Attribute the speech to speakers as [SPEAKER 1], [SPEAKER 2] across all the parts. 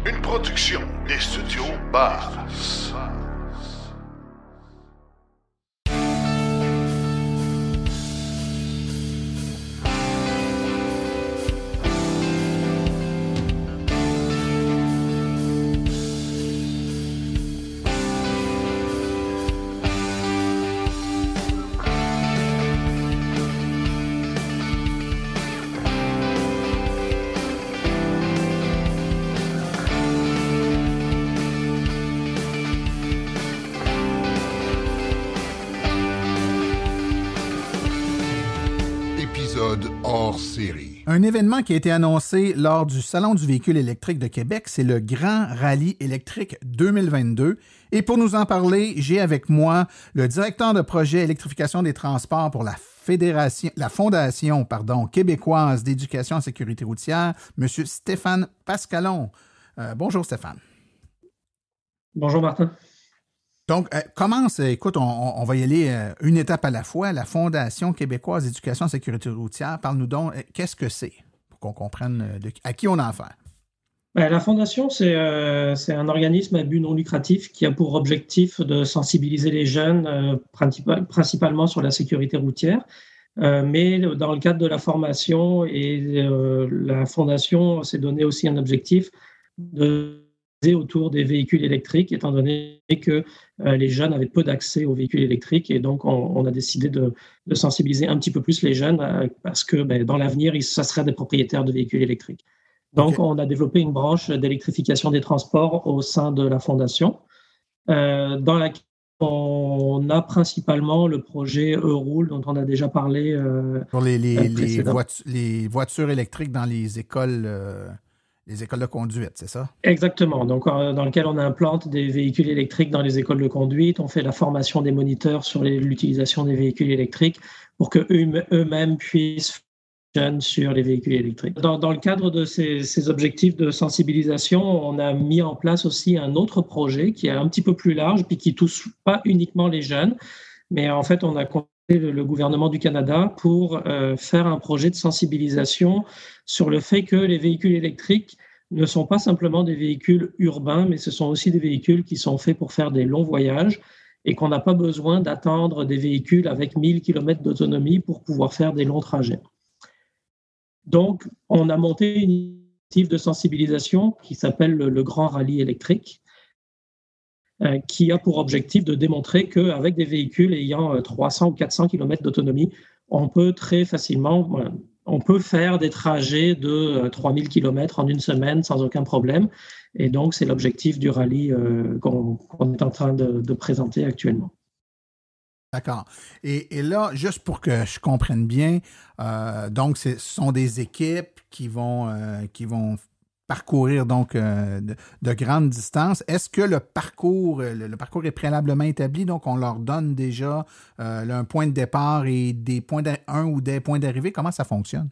[SPEAKER 1] Une production des studios Bass. Hors série.
[SPEAKER 2] Un événement qui a été annoncé lors du Salon du véhicule électrique de Québec, c'est le Grand Rallye électrique 2022. Et pour nous en parler, j'ai avec moi le directeur de projet électrification des transports pour la Fondation québécoise d'éducation en sécurité routière, M. Stéphane Pascalon. Bonjour Stéphane.
[SPEAKER 3] Bonjour Martin.
[SPEAKER 2] Donc, écoute, on va y aller une étape à la fois. La Fondation québécoise d'éducation en sécurité routière, parle-nous donc, qu'est-ce que c'est, pour qu'on comprenne à qui on a affaire?
[SPEAKER 3] La Fondation, c'est un organisme à but non lucratif qui a pour objectif de sensibiliser les jeunes, principalement sur la sécurité routière. Mais dans le cadre de la formation, et la Fondation s'est donné aussi un objectif de autour des véhicules électriques, étant donné que les jeunes avaient peu d'accès aux véhicules électriques. Et donc, on a décidé de sensibiliser un petit peu plus les jeunes parce que dans l'avenir, ça seraient des propriétaires de véhicules électriques. Donc, On a développé une branche d'électrification des transports au sein de la Fondation, dans laquelle on a principalement le projet Euroule, dont on a déjà parlé.
[SPEAKER 2] Pour les voitures électriques dans les écoles... Les écoles de conduite, c'est ça?
[SPEAKER 3] Exactement. Donc, dans lequel on implante des véhicules électriques dans les écoles de conduite. On fait la formation des moniteurs sur l'utilisation des véhicules électriques pour qu'eux-mêmes puissent jeunes sur les véhicules électriques. Dans le cadre de ces objectifs de sensibilisation, on a mis en place aussi un autre projet qui est un petit peu plus large puis qui touche pas uniquement les jeunes, mais en fait, on a contacté le gouvernement du Canada pour faire un projet de sensibilisation sur le fait que les véhicules électriques ne sont pas simplement des véhicules urbains, mais ce sont aussi des véhicules qui sont faits pour faire des longs voyages et qu'on n'a pas besoin d'attendre des véhicules avec 1000 km d'autonomie pour pouvoir faire des longs trajets. Donc, on a monté une initiative de sensibilisation qui s'appelle le Grand Rallye électrique, qui a pour objectif de démontrer qu'avec des véhicules ayant 300 ou 400 km d'autonomie, on peut très facilement, on peut faire des trajets de 3000 km en une semaine sans aucun problème. Et donc, c'est l'objectif du rallye qu'on est en train de présenter actuellement.
[SPEAKER 2] D'accord. Et là, juste pour que je comprenne bien, donc ce sont des équipes qui vont parcourir donc de grandes distances. Est-ce que le parcours est préalablement établi, donc on leur donne déjà un point de départ et des points d'arrivée? Comment ça fonctionne?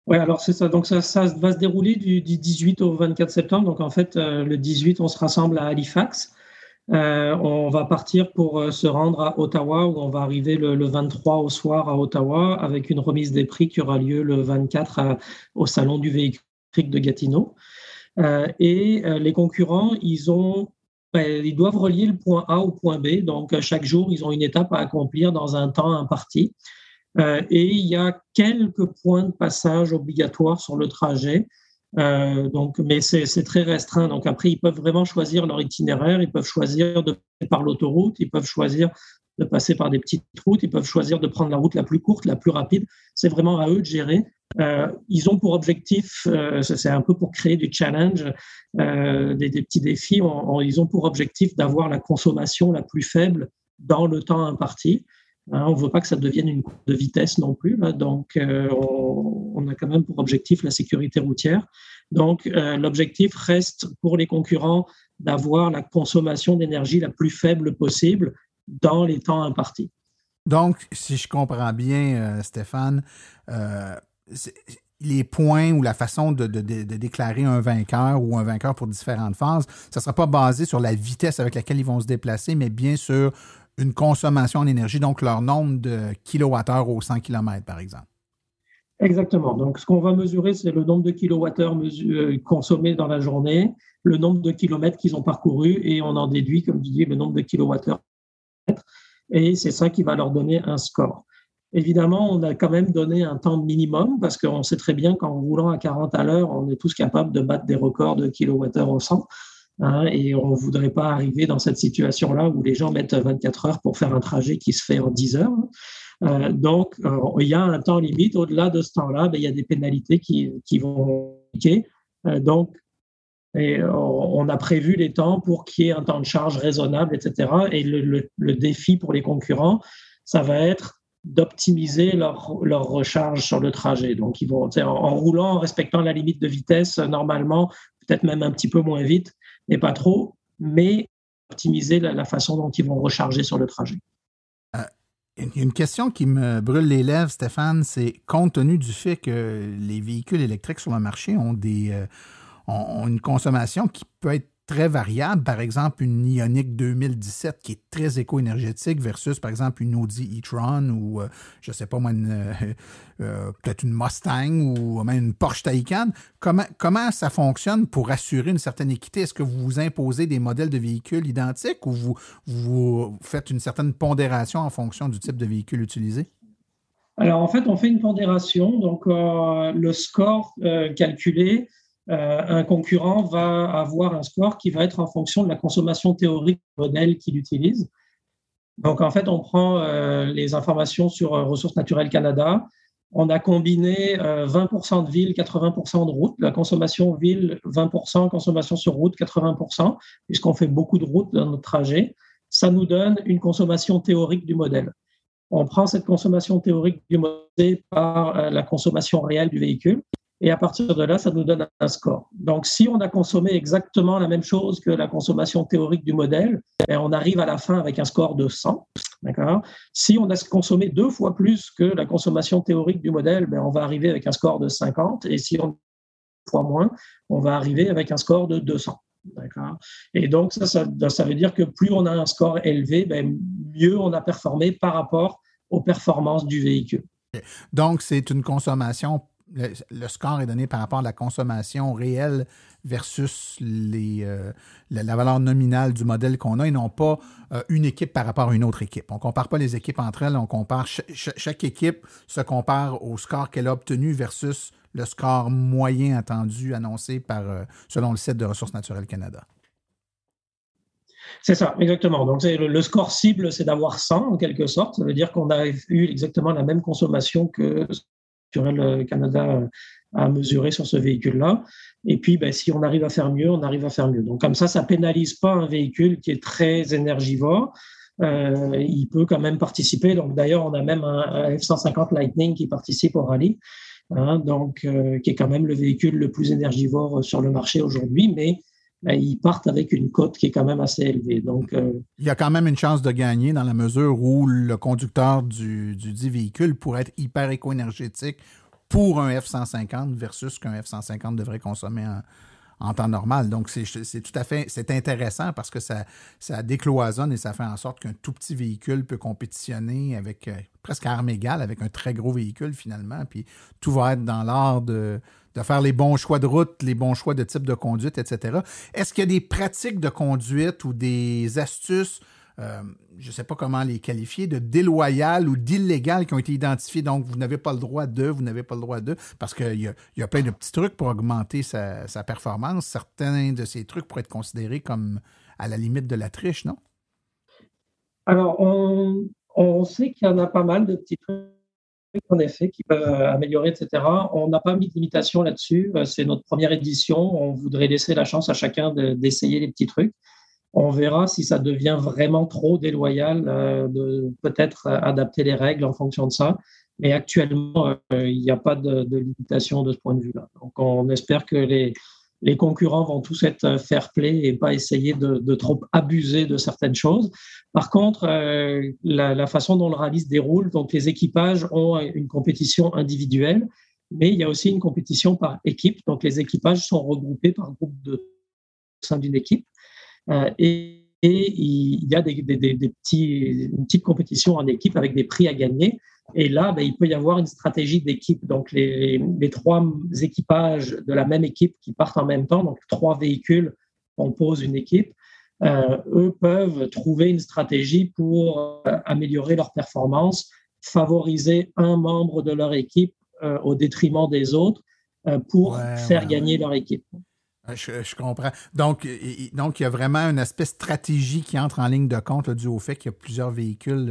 [SPEAKER 3] Oui, alors c'est ça. Donc ça va se dérouler du 18 au 24 septembre. Donc en fait, le 18, on se rassemble à Halifax. On va partir pour se rendre à Ottawa, où on va arriver le 23 au soir à Ottawa, avec une remise des prix qui aura lieu le 24 au Salon du véhicule électrique de Gatineau. Et les concurrents, ils doivent relier le point A au point B. Donc, chaque jour, ils ont une étape à accomplir dans un temps imparti. Et il y a quelques points de passage obligatoires sur le trajet. Mais c'est très restreint. Donc après, ils peuvent vraiment choisir leur itinéraire. Ils peuvent choisir de passer par l'autoroute. Ils peuvent choisir de passer par des petites routes. Ils peuvent choisir de prendre la route la plus courte, la plus rapide. C'est vraiment à eux de gérer. Ils ont pour objectif, c'est un peu pour créer du challenge, des petits défis. Ils ont pour objectif d'avoir la consommation la plus faible dans le temps imparti. On ne veut pas que ça devienne une course de vitesse non plus. Donc, on a quand même pour objectif la sécurité routière. Donc, l'objectif reste pour les concurrents d'avoir la consommation d'énergie la plus faible possible dans les temps impartis.
[SPEAKER 2] Donc, si je comprends bien, Stéphane, les points ou la façon de déclarer un vainqueur ou un vainqueur pour différentes phases, ça ne sera pas basé sur la vitesse avec laquelle ils vont se déplacer, mais bien sur une consommation en énergie, donc leur nombre de kilowattheures au 100 km, par exemple.
[SPEAKER 3] Exactement. Donc, ce qu'on va mesurer, c'est le nombre de kilowattheures consommés dans la journée, le nombre de kilomètres qu'ils ont parcourus, et on en déduit, comme tu dis, le nombre de kilowattheures. Et c'est ça qui va leur donner un score. Évidemment, on a quand même donné un temps minimum parce qu'on sait très bien qu'en roulant à 40 à l'heure, on est tous capables de battre des records de kilowattheures au 100. Hein, et on ne voudrait pas arriver dans cette situation-là où les gens mettent 24 heures pour faire un trajet qui se fait en 10 heures. Donc, il y a un temps limite. Au-delà de ce temps-là, il y a des pénalités qui vont appliquer. Donc, on a prévu les temps pour qu'il y ait un temps de charge raisonnable, etc. Et le défi pour les concurrents, ça va être d'optimiser leur recharge sur le trajet. Donc, ils vont, en roulant, en respectant la limite de vitesse, normalement, peut-être même un petit peu moins vite, mais pas trop, mais optimiser la façon dont ils vont recharger sur le trajet.
[SPEAKER 2] Une question qui me brûle les lèvres, Stéphane, c'est compte tenu du fait que les véhicules électriques sur le marché ont une consommation qui peut être très variable. Par exemple, une Ioniq 2017 qui est très éco-énergétique versus, par exemple, une Audi e-tron ou, je ne sais pas moi, peut-être une Mustang ou même une Porsche Taycan. Comment ça fonctionne pour assurer une certaine équité? Est-ce que vous vous imposez des modèles de véhicules identiques ou vous faites une certaine pondération en fonction du type de véhicule utilisé?
[SPEAKER 3] Alors, en fait, on fait une pondération. Donc, le score calculé, un concurrent va avoir un score qui va être en fonction de la consommation théorique du modèle qu'il utilise. Donc, en fait, on prend les informations sur Ressources naturelles Canada. On a combiné 20% de ville, 80% de route. La consommation ville, 20%, consommation sur route, 80%, puisqu'on fait beaucoup de routes dans notre trajet. Ça nous donne une consommation théorique du modèle. On prend cette consommation théorique du modèle par la consommation réelle du véhicule. Et à partir de là, ça nous donne un score. Donc, si on a consommé exactement la même chose que la consommation théorique du modèle, on arrive à la fin avec un score de 100. D'accord ? Si on a consommé 2 fois plus que la consommation théorique du modèle, on va arriver avec un score de 50. Et si on a 2 fois moins, on va arriver avec un score de 200. D'accord ? Et donc, ça veut dire que plus on a un score élevé, mieux on a performé par rapport aux performances du véhicule.
[SPEAKER 2] Donc, c'est une consommation. Le score est donné par rapport à la consommation réelle versus la valeur nominale du modèle qu'on a et non pas une équipe par rapport à une autre équipe. On ne compare pas les équipes entre elles, on compare chaque équipe se compare au score qu'elle a obtenu versus le score moyen attendu, annoncé selon le site de Ressources naturelles Canada.
[SPEAKER 3] C'est ça, exactement. Donc, le score cible, c'est d'avoir 100 en quelque sorte. Ça veut dire qu'on a eu exactement la même consommation que Naturel Canada a mesuré sur ce véhicule-là. Et puis, si on arrive à faire mieux, on arrive à faire mieux. Donc, comme ça ne pénalise pas un véhicule qui est très énergivore. Il peut quand même participer. Donc, d'ailleurs, on a même un F-150 Lightning qui participe au rallye, qui est quand même le véhicule le plus énergivore sur le marché aujourd'hui, mais ils partent avec une cote qui est quand même assez élevée. Donc,
[SPEAKER 2] il y a quand même une chance de gagner dans la mesure où le conducteur du dit véhicule pourrait être hyper éco-énergétique pour un F-150 versus qu'un F-150 devrait consommer en temps normal. Donc, c'est tout à fait c'est intéressant parce que ça décloisonne et ça fait en sorte qu'un tout petit véhicule peut compétitionner avec presque à armes égales avec un très gros véhicule finalement. Puis tout va être dans l'art de faire les bons choix de route, les bons choix de type de conduite, etc. Est-ce qu'il y a des pratiques de conduite ou des astuces, je ne sais pas comment les qualifier, de déloyales ou d'illégales qui ont été identifiées? Donc, vous n'avez pas le droit de, parce qu'il y a plein de petits trucs pour augmenter sa performance. Certains de ces trucs pourraient être considérés comme à la limite de la triche, non?
[SPEAKER 3] Alors, on sait qu'il y en a pas mal de petits trucs en effet, qui peuvent améliorer, etc. On n'a pas mis de limitation là-dessus. C'est notre première édition. On voudrait laisser la chance à chacun d'essayer les petits trucs. On verra si ça devient vraiment trop déloyal, de peut-être adapter les règles en fonction de ça. Mais actuellement, il n'y a pas de limitation de ce point de vue-là. Donc, on espère que les concurrents vont tous être fair play et pas essayer de trop abuser de certaines choses. Par contre, la façon dont le rallye se déroule, donc les équipages ont une compétition individuelle, mais il y a aussi une compétition par équipe. Donc les équipages sont regroupés par groupe au sein d'une équipe. Et et il y a une petite compétition en équipe avec des prix à gagner. Et là, il peut y avoir une stratégie d'équipe. Donc, les trois équipages de la même équipe qui partent en même temps, donc 3 véhicules composent une équipe, eux peuvent trouver une stratégie pour améliorer leur performance, favoriser un membre de leur équipe au détriment des autres pour faire gagner leur équipe.
[SPEAKER 2] Je comprends. Donc, il y a vraiment un aspect stratégie qui entre en ligne de compte là, dû au fait qu'il y a plusieurs véhicules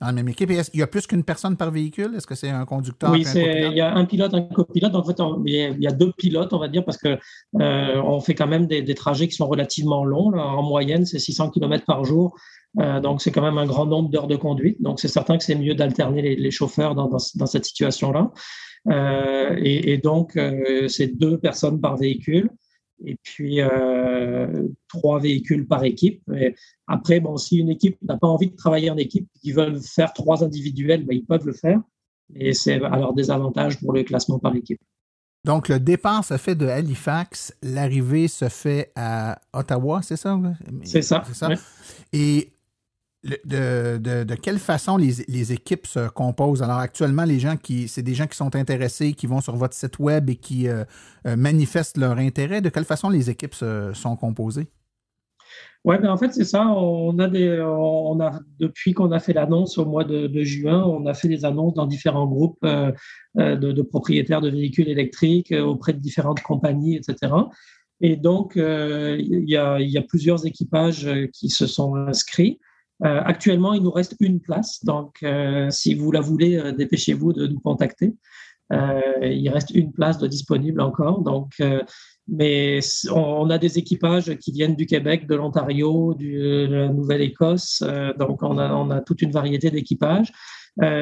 [SPEAKER 2] dans la même équipe. Et il y a plus qu'une personne par véhicule? Est-ce que c'est un conducteur?
[SPEAKER 3] Oui, il y a un pilote, un copilote. Donc, en fait, il y a 2 pilotes, on va dire, parce que on fait quand même des trajets qui sont relativement longs. Là. En moyenne, c'est 600 km par jour. Donc, c'est quand même un grand nombre d'heures de conduite. Donc, c'est certain que c'est mieux d'alterner les chauffeurs dans cette situation-là. Et donc, c'est 2 personnes par véhicule. Et puis 3 véhicules par équipe. Et après, si une équipe n'a pas envie de travailler en équipe, ils veulent faire 3 individuels, ils peuvent le faire. Et c'est à leur désavantage pour le classement par équipe.
[SPEAKER 2] Donc, le départ se fait de Halifax, l'arrivée se fait à Ottawa, c'est ça?
[SPEAKER 3] C'est ça. Ouais.
[SPEAKER 2] Et de quelle façon les équipes se composent? Alors, actuellement, c'est des gens qui sont intéressés, qui vont sur votre site web et qui manifestent leur intérêt. De quelle façon les équipes sont composées?
[SPEAKER 3] Oui, en fait, c'est ça. Depuis qu'on a fait l'annonce au mois de juin, on a fait des annonces dans différents groupes de propriétaires de véhicules électriques auprès de différentes compagnies, etc. Et donc, il y a plusieurs équipages qui se sont inscrits. Actuellement, il nous reste une place. Donc, si vous la voulez, dépêchez-vous de nous contacter. Il reste une place de disponible encore. Donc, mais on a des équipages qui viennent du Québec, de l'Ontario, de la Nouvelle-Écosse. Donc, on a toute une variété d'équipages.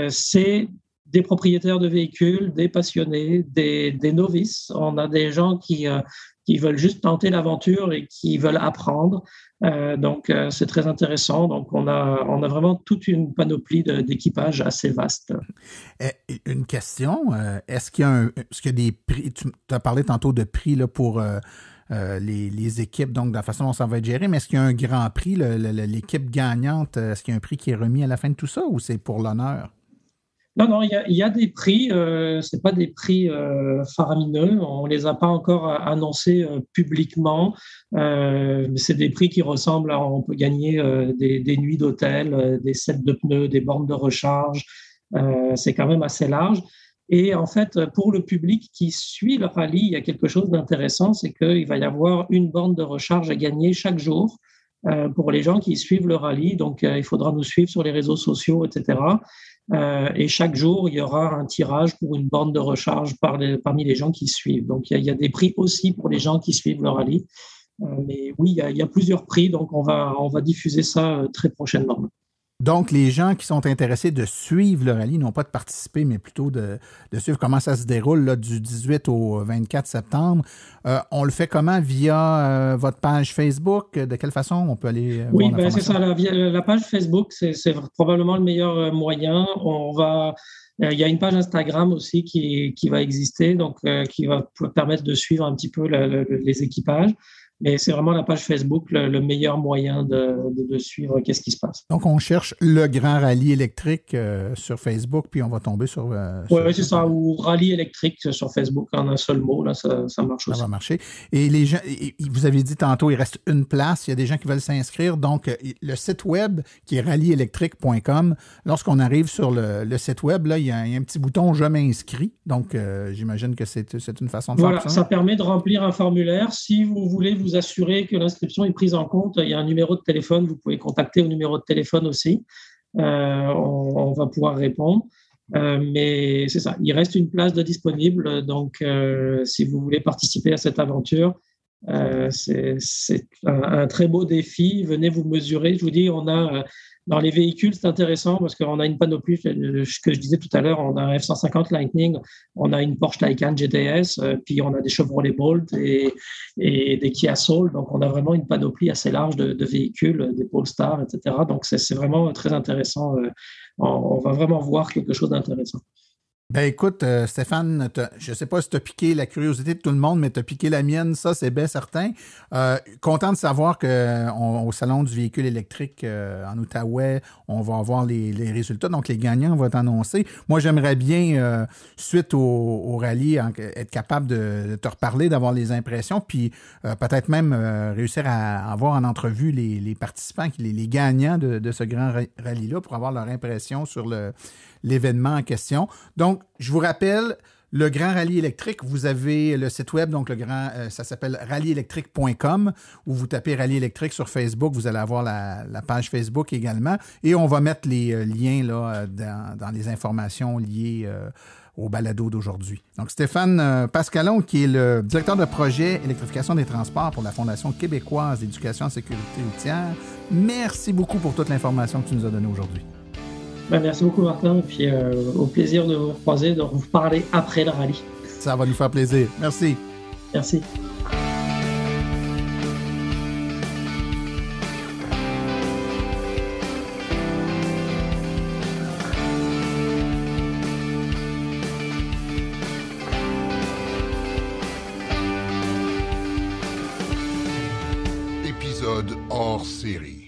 [SPEAKER 3] C'est des propriétaires de véhicules, des passionnés, des novices. On a des gens qui veulent juste tenter l'aventure et qui veulent apprendre. Donc, c'est très intéressant. Donc, on a vraiment toute une panoplie d'équipages assez vaste.
[SPEAKER 2] Une question, est-ce qu'il y a des prix? Tu as parlé tantôt de prix là, pour les équipes, donc de la façon dont ça va être géré, mais est-ce qu'il y a un grand prix, l'équipe gagnante, est-ce qu'il y a un prix qui est remis à la fin de tout ça ou c'est pour l'honneur?
[SPEAKER 3] Non, il y a des prix, c'est pas des prix faramineux, on les a pas encore annoncés publiquement, mais c'est des prix qui ressemblent à, on peut gagner des nuits d'hôtel, des sets de pneus, des bornes de recharge, c'est quand même assez large. Et en fait, pour le public qui suit le rallye, il y a quelque chose d'intéressant, c'est qu'il va y avoir une borne de recharge à gagner chaque jour pour les gens qui suivent le rallye. Donc, il faudra nous suivre sur les réseaux sociaux, etc. Et chaque jour, il y aura un tirage pour une borne de recharge parmi les gens qui suivent. Donc, il y a des prix aussi pour les gens qui suivent le rallye. Mais oui, il y a plusieurs prix, donc on va diffuser ça très prochainement.
[SPEAKER 2] Donc, les gens qui sont intéressés de suivre le rallye, non pas de participer, mais plutôt de suivre comment ça se déroule là, du 18 au 24 septembre, on le fait comment? Via votre page Facebook? De quelle façon on peut aller
[SPEAKER 3] Oui,
[SPEAKER 2] voir
[SPEAKER 3] c'est ça. La page Facebook, c'est probablement le meilleur moyen. Il y a une page Instagram aussi qui va exister, donc qui va permettre de suivre un petit peu les équipages. Mais c'est vraiment la page Facebook le meilleur moyen de suivre qu'est-ce qui se passe.
[SPEAKER 2] Donc, on cherche le Grand Rallye électrique sur Facebook, puis on va tomber sur...
[SPEAKER 3] Oui, c'est ça, ou Rallye électrique sur Facebook en un seul mot, là, ça marche aussi.
[SPEAKER 2] Ça va marcher. Et les gens, vous avez dit tantôt, il reste une place, il y a des gens qui veulent s'inscrire. Donc, le site web qui est rallyeélectrique.com, lorsqu'on arrive sur le site web, là, il y a un petit bouton « Je m'inscris ». Donc, j'imagine que c'est une façon de faire ça.
[SPEAKER 3] Voilà, ça permet de remplir un formulaire. Si vous voulez vous assurer que l'inscription est prise en compte, il y a un numéro de téléphone, vous pouvez contacter au numéro de téléphone aussi. On va pouvoir répondre. Mais c'est ça, il reste une place de disponible. Donc, si vous voulez participer à cette aventure, c'est un très beau défi. Venez vous mesurer. Je vous dis, on a... Dans les véhicules, c'est intéressant parce qu'on a une panoplie, que je disais tout à l'heure, on a un F-150 Lightning, on a une Porsche Taycan GTS, puis on a des Chevrolet Bolt et des Kia Soul. Donc, on a vraiment une panoplie assez large de véhicules, des Polestar, etc. Donc, c'est vraiment très intéressant. On va vraiment voir quelque chose d'intéressant.
[SPEAKER 2] Ben écoute, Stéphane, je ne sais pas si tu as piqué la curiosité de tout le monde, mais tu as piqué la mienne, ça c'est bien certain. Content de savoir qu'au Salon du véhicule électrique en Outaouais, on va avoir les résultats, donc les gagnants vont être annoncés. Moi, j'aimerais bien, suite au rallye, être capable de te reparler, d'avoir les impressions, puis peut-être même réussir à avoir en entrevue les participants, les gagnants de ce grand rallye-là pour avoir leur impression sur l'événement en question. Donc, je vous rappelle, le Grand Rallye électrique, vous avez le site web, donc ça s'appelle rallyeélectrique.com, où vous tapez Rallye électrique sur Facebook, vous allez avoir la page Facebook également, et on va mettre les liens là, dans les informations liées au balado d'aujourd'hui. Donc, Stéphane Pascalon, qui est le directeur de projet électrification des transports pour la Fondation québécoise d'éducation en sécurité routière, merci beaucoup pour toute l'information que tu nous as donnée aujourd'hui.
[SPEAKER 3] Ben, merci beaucoup, Martin, et puis au plaisir de vous recroiser, de vous parler après le rallye.
[SPEAKER 2] Ça va nous faire plaisir. Merci.
[SPEAKER 3] Merci.
[SPEAKER 1] Épisode hors série.